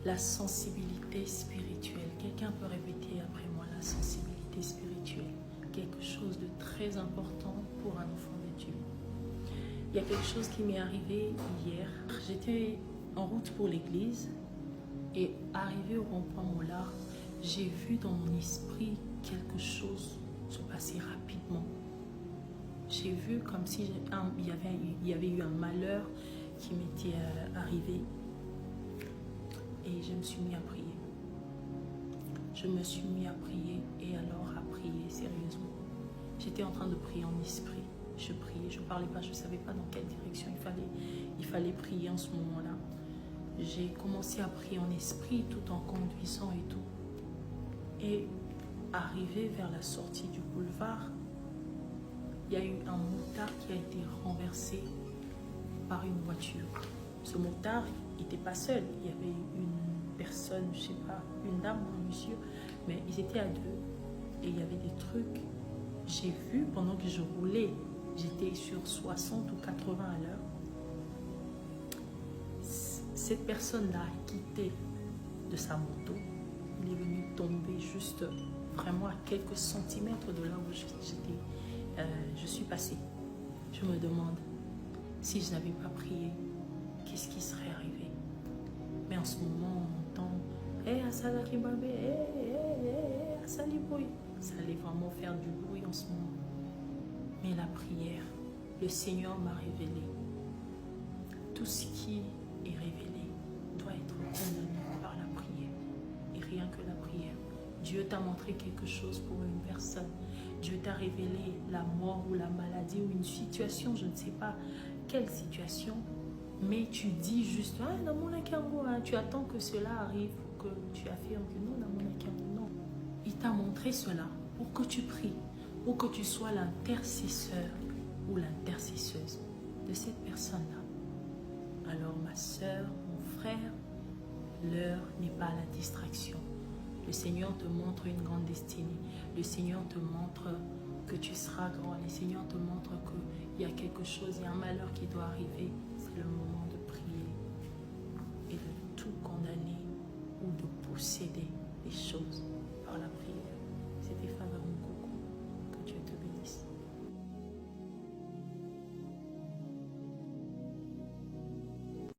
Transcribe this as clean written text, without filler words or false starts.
La sensibilité spirituelle. Quelqu'un peut répéter après moi la sensibilité spirituelle. Quelque chose de très important pour un enfant de Dieu. Il y a quelque chose qui m'est arrivé hier. J'étais en route pour l'église et arrivé au rond-point Mollard, j'ai vu dans mon esprit quelque chose se passer rapidement. J'ai vu comme si il y avait eu un malheur qui m'était arrivé. Et je me suis mis à prier. Je me suis mis à prier et alors à prier sérieusement. J'étais en train de prier en esprit. Je priais, je ne parlais pas, je ne savais pas dans quelle direction il fallait prier en ce moment-là. J'ai commencé à prier en esprit tout en conduisant et tout. Et arrivé vers la sortie du boulevard, il y a eu un motard qui a été renversé par une voiture. Ce motard n'était pas seul, il y avait une personne, je ne sais pas, une dame ou un monsieur, mais ils étaient à deux. Et il y avait des trucs, j'ai vu pendant que je roulais, j'étais sur 60 ou 80 à l'heure. Cette personne-là a quitté de sa moto, il est venu tomber juste vraiment à quelques centimètres de là où je suis passée. Je me demande, si je n'avais pas prié, qu'est-ce qui serait arrivé? Mais en ce moment, on entend « Eh, Asala Kibabe, Asali Boy ». Ça allait vraiment faire du bruit en ce moment. Mais la prière, le Seigneur m'a révélé. Tout ce qui est révélé doit être condamné par la prière. Et rien que la prière. Dieu t'a montré quelque chose pour une personne. Dieu t'a révélé la mort ou la maladie ou une situation, je ne sais pas quelle situation, mais tu dis juste, ah, dans mon akango, tu attends que cela arrive pour que tu affirmes que non, dans mon akango, non. Il t'a montré cela pour que tu pries, pour que tu sois l'intercesseur ou l'intercesseuse de cette personne-là. Alors ma soeur, mon frère, l'heure n'est pas à la distraction. Le Seigneur te montre une grande destinée. Le Seigneur te montre que tu seras grand. Le Seigneur te montre qu'il y a quelque chose, il y a un malheur qui doit arriver. C'est le moment de prier et de tout condamner ou de posséder les choses.